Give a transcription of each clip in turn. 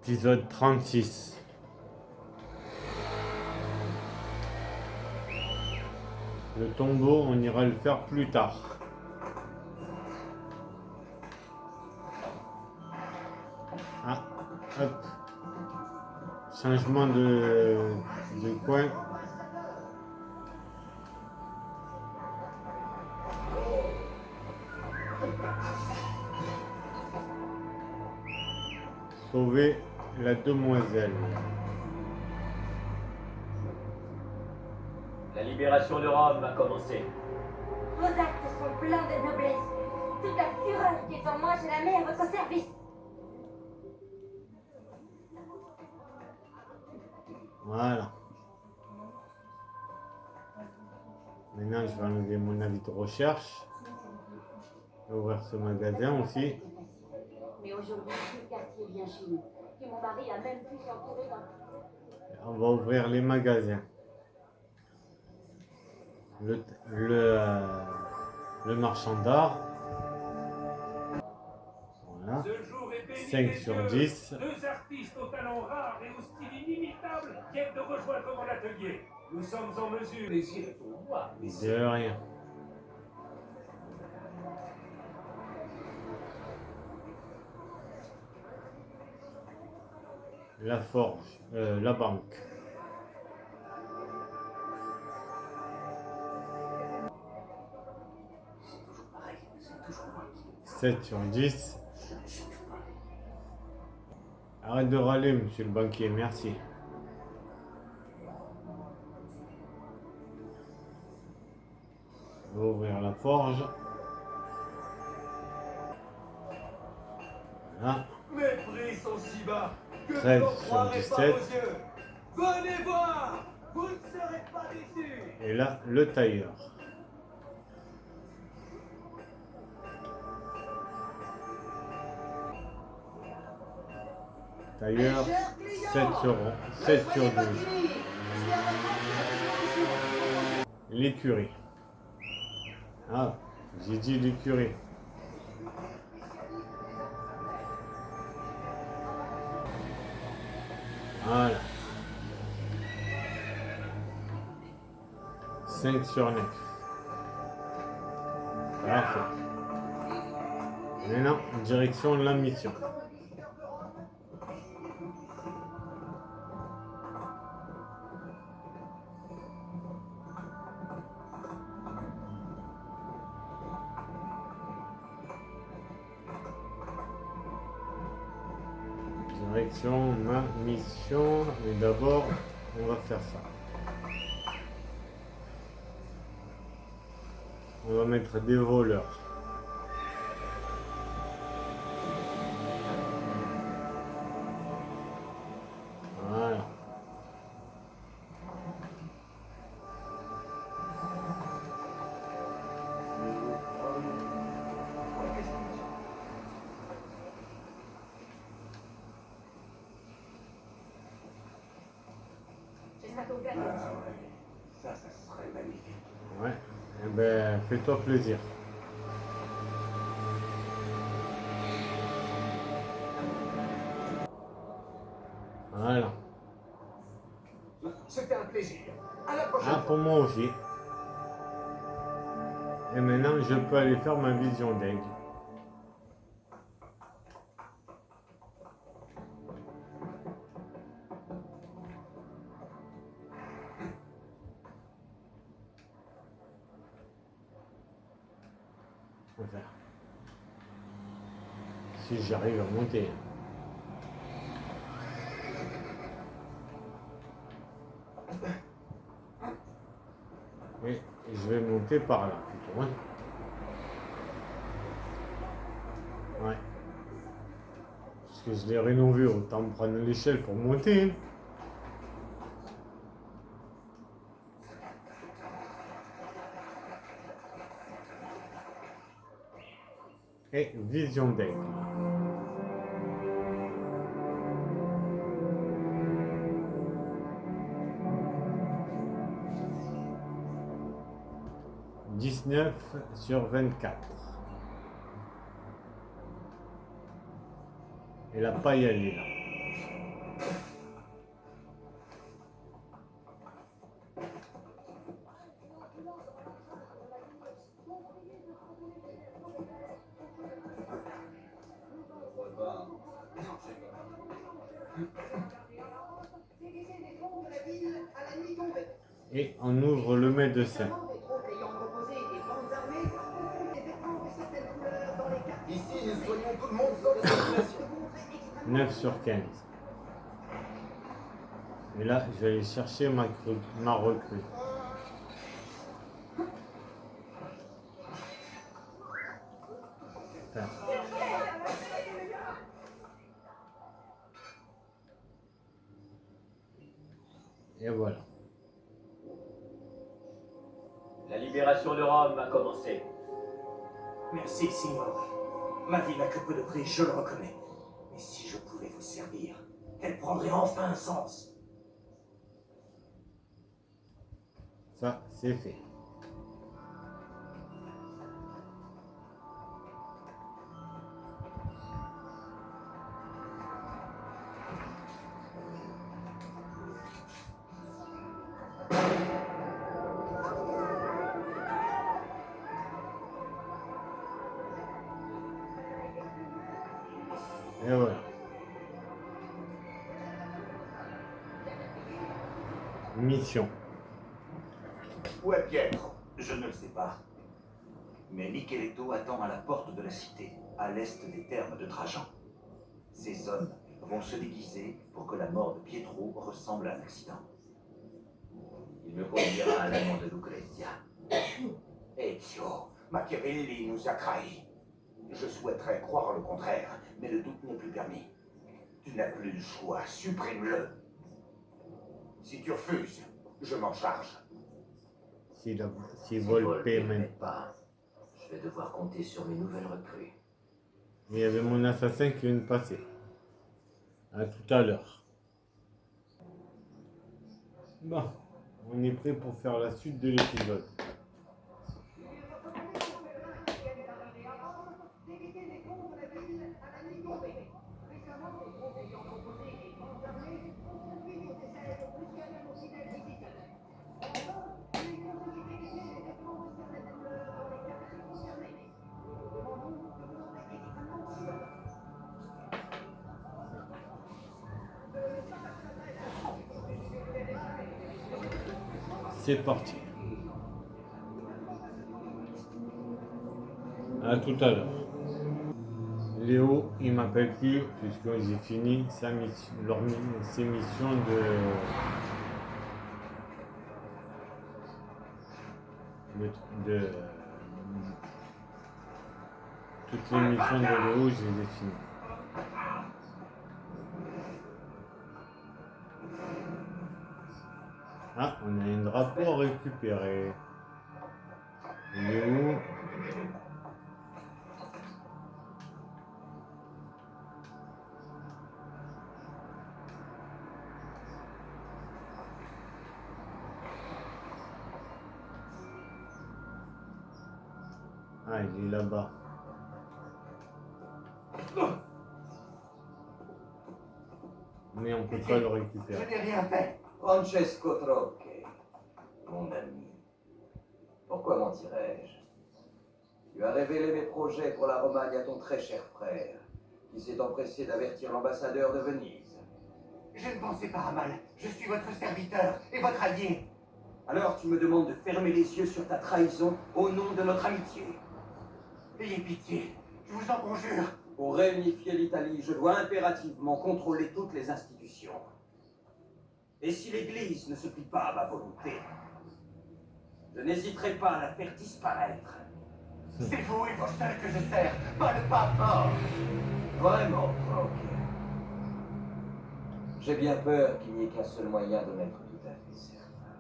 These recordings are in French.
Épisode 36. Le tombeau, on ira le faire plus tard. Ah, hop. Changement de coin. Sauver la demoiselle. La libération de Rome a commencé. Vos actes sont pleins de noblesse. Toute la fureur qui est en moi, je la mets à votre service. Voilà. Maintenant, je vais enlever mon avis de recherche. Je vais ouvrir ce magasin aussi. Mais aujourd'hui, tout le quartier vient chez nous. Et mon mari a même pu s'entourer d'un... On va ouvrir les magasins. Le marchand d'art. Voilà. 5 sur 10. Deux artistes au talent rare et au style inimitable viennent de rejoindre mon atelier. Nous sommes en mesure. Plaisir est pour moi. De rien. La forge, la banque. C'est toujours pareil, c'est toujours moi qui... 7 sur 10. Arrête de râler, monsieur le banquier, merci. On va ouvrir la forge. Voilà. Mes prix sont si bas que 13 vous n'en sur croirez pas 17. vos yeux. Venez voir, vous ne serez pas déçus. Et là, le tailleur. Tailleur, 7 sur 12. L'écurie. Ah, j'ai dit l'écurie. Voilà. 5 sur 9. Parfait. Maintenant, direction la mission. Direction ma mission. Et d'abord, on va faire ça. On va mettre des voleurs. Voilà. J'espère que vous plaît. Ça serait magnifique. Ouais. Eh ben, fais-toi plaisir. Voilà. C'était un plaisir. À la prochaine. Ah, pour moi aussi. Et maintenant, je peux aller faire ma vision d'aigle. Enfin, si j'arrive à monter. Et je vais monter par là plutôt. Hein. Ouais. Parce que je l'ai rénové, autant me prendre l'échelle pour monter. Hein. Et vision d'aigle. « 19 sur 24. Et la paille, elle est là. Et on ouvre le médecin. Ici, nous soignons tout le monde sans discrimination. 9 sur 15. Et là, je vais aller chercher ma recrue. Enfin, et voilà. La libération de Rome va commencer. Merci, Signore. Ma vie n'a que peu de prix, je le reconnais. Mais si je pouvais vous servir, elle prendrait enfin un sens. Ça, c'est fait. Et voilà. Mission. Où est Pietro? Je ne le sais pas. Mais Micheletto attend à la porte de la cité, à l'est des thermes de Trajan. Ces hommes vont se déguiser pour que la mort de Pietro ressemble à un accident. Il me conduira à l'amant de Lucrezia. Ezio, Machiavelli nous a trahis. Je souhaiterais croire le contraire, mais le doute n'est plus permis. Tu n'as plus le choix, supprime-le. Si tu refuses, je m'en charge. Si Volpe ne même m'aide pas, je vais devoir compter sur mes nouvelles recrues. Il y avait mon assassin qui vient de passer. À tout à l'heure. Bon, on est prêt pour faire la suite de l'épisode. C'est parti. À tout à l'heure. Léo, il m'appelle plus puisque j'ai fini ses missions de toutes les missions de Léo, je les ai finies. Ah, on a un drapeau à récupérer. Il est où? Ah, il est là-bas. Mais on peut pas le Je récupérer. n'ai rien fait. Francesco Trocche, mon ami. Pourquoi mentirais-je? Tu as révélé mes projets pour la Romagne à ton très cher frère, qui s'est empressé d'avertir l'ambassadeur de Venise. Je ne pensais pas à mal. Je suis votre serviteur et votre allié. Alors tu me demandes de fermer les yeux sur ta trahison au nom de notre amitié. Ayez pitié, je vous en conjure. Pour réunifier l'Italie, je dois impérativement contrôler toutes les institutions. Et si l'Église ne se plie pas à ma volonté, je n'hésiterai pas à la faire disparaître. C'est vous et vos seuls que je sers, pas le pape. Oh, vraiment, ok. J'ai bien peur qu'il n'y ait qu'un seul moyen de m'être tout à fait certain.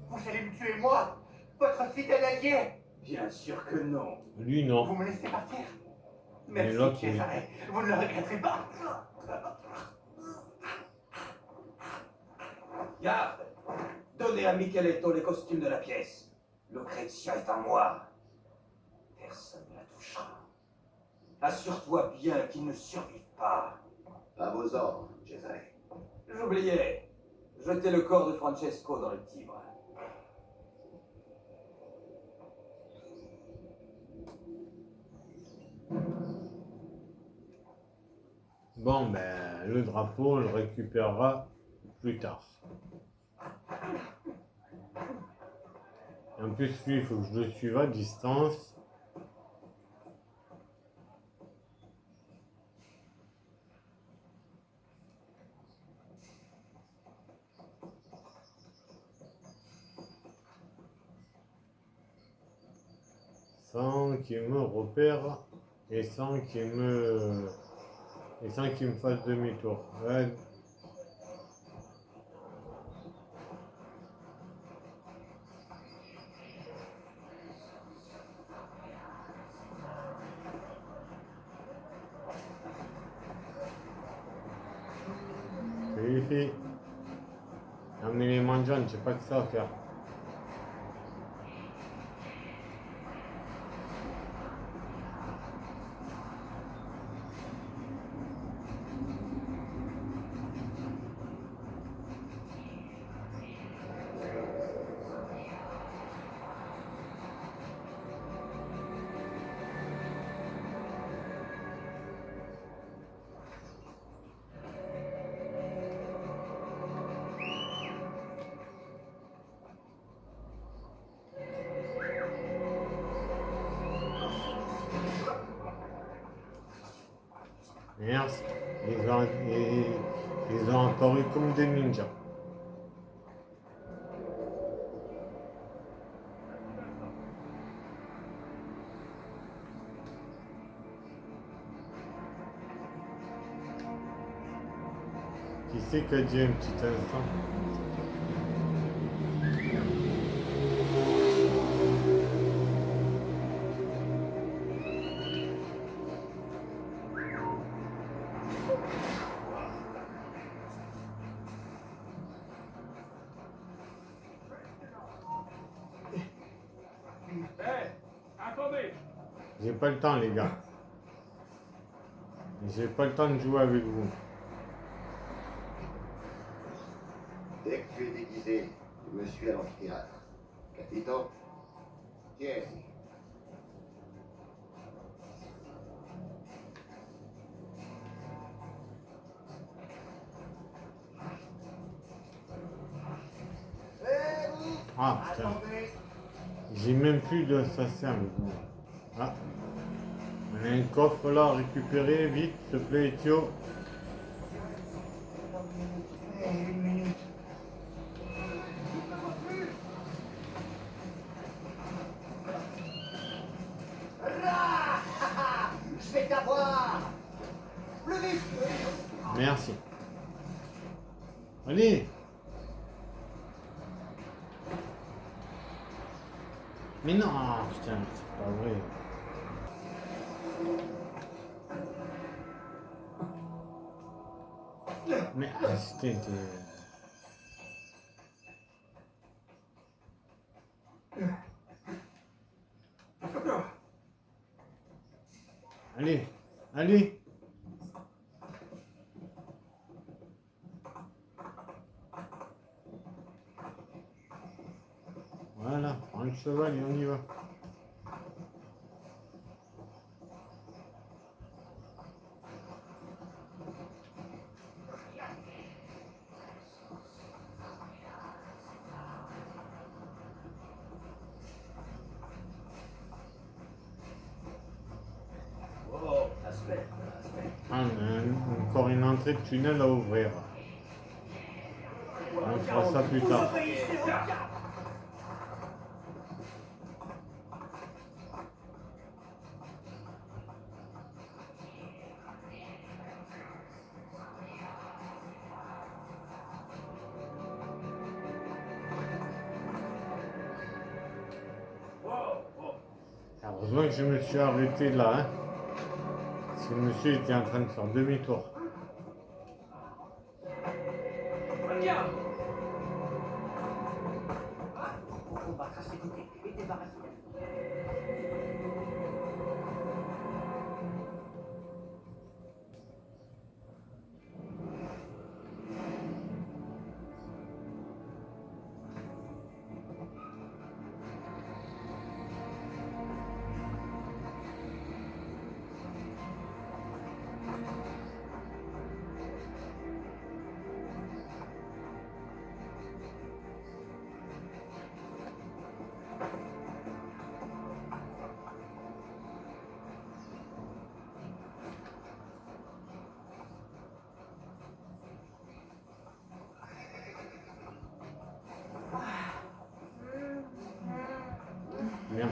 Vous allez me tuer, moi, votre fidèle allié. Bien sûr que non. Lui, non. Vous me laissez partir? Mais Merci, l'autre, oui. Cesare. Vous ne le regretterez pas. Garde! Donnez à Micheletto les costumes de la pièce. Lucrezia est à moi. Personne ne la touchera. Assure-toi bien qu'il ne survive pas. À vos ordres, Cesare. J'oubliais. Jetez le corps de Francesco dans le Tibre. Bon, ben, le drapeau, on le récupérera plus tard. Et en plus, lui, il faut que je le suive à distance. Sans qu'il me repère et sans qu'il me fasse demi-tour. Ouais. Les filles, amenez les mangeants, j'ai pas que ça à faire. Merci. Ils ont apparu comme des ninjas. Qui c'est qui a dit un petit instant? Attendez! J'ai pas le temps, les gars. J'ai pas le temps de jouer avec vous. Dès que tu es déguisé, tu me suis à l'amphithéâtre. Capito? Tiens. Ah putain. J'ai même plus d'assassin avec moi. Ah. On a un coffre là à récupérer, vite, s'il te plaît, Thio. Je vais t'avoir! Plus vite! Merci. Allez. Mais non, putain, c'est pas vrai. Mais c'était... Allez, allez. Voilà, prends le cheval et on y va. Oh, aspect. Ah, encore une entrée de tunnel à ouvrir. On fera ça plus tard. Heureusement que je me suis arrêté là, hein. Parce que le monsieur était en train de faire demi-tour. Regarde! On va tracer côté et débarrasser.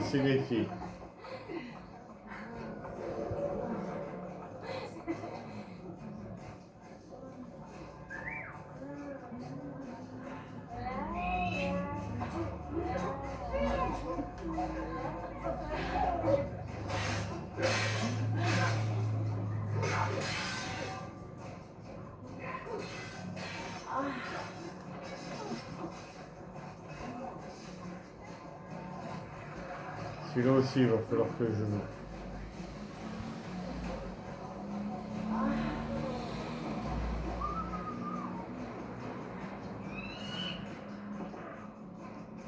Merci les filles. Celui-là aussi, il va falloir que je joue.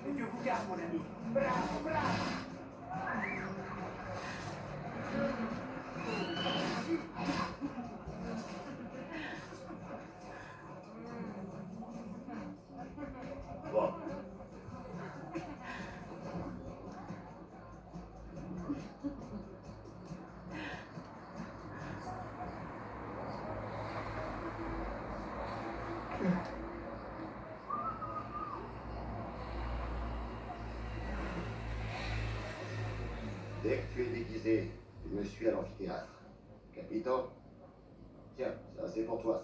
Que Dieu vous garde, mon ami. Bravo, bravo. Bon. Dès que tu es déguisé, tu me suis à l'amphithéâtre. Capitaine, tiens, ça c'est pour toi.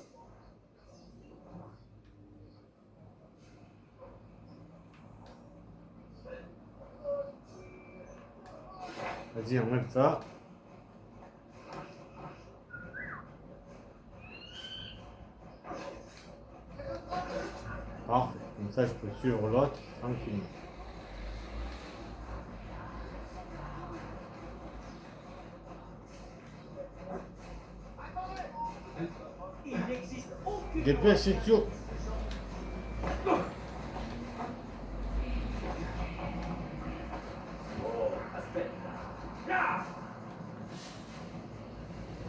Vas-y, enlève ça. Parfait. Comme ça, je peux suivre l'autre tranquillement. Il n'existe aucune... Dépêche, Ezio. Oh, aspetta. Là.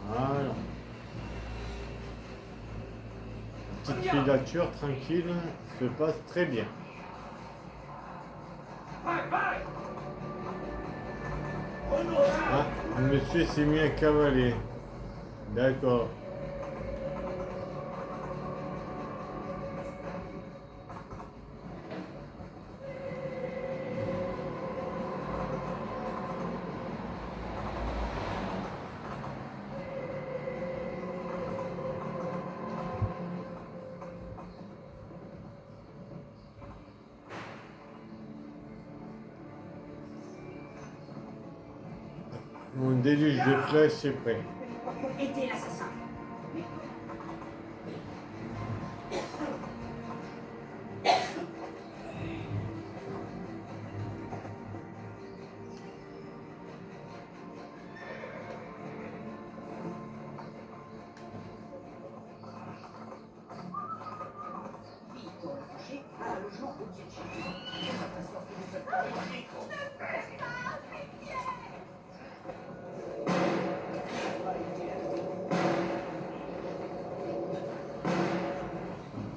Voilà. La petite filature tranquille se passe très bien. Vai, vai. Ah, le monsieur s'est mis à cavaler. D'accord. Mon déluge de flèches est prêt. Aidez l'assassin.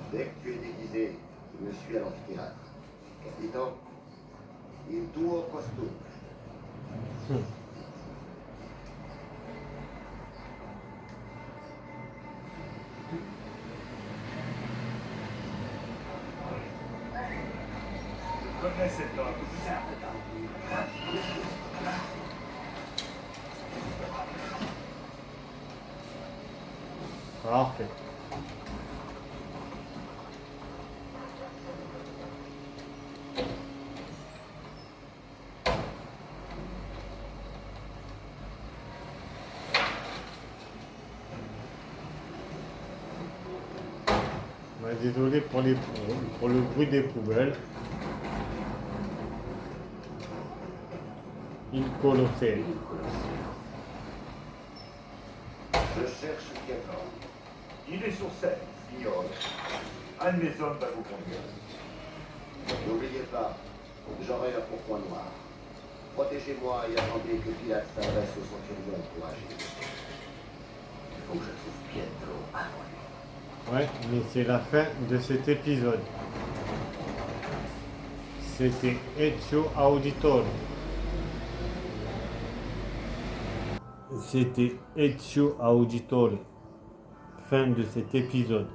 Dès que tu es déguisé, tu me suis à l'amphithéâtre. Capitaine, il tuo costume. Je connais cet homme. Parfait. Bah, désolé pour le bruit des poubelles. Il colossé. Je cherche quelqu'un. Il est sur scène, signore. Un de mes hommes va vous conduire. N'oubliez pas, j'aurai un pourpoint noir. Protégez-moi et attendez que Pilate s'adresse au centurion pour agir. Il faut que je trouve Pietro avant lui. Ouais, mais c'est la fin de cet épisode. C'était Ezio Auditore. C'était Ezio Auditore. Fin de cet épisode.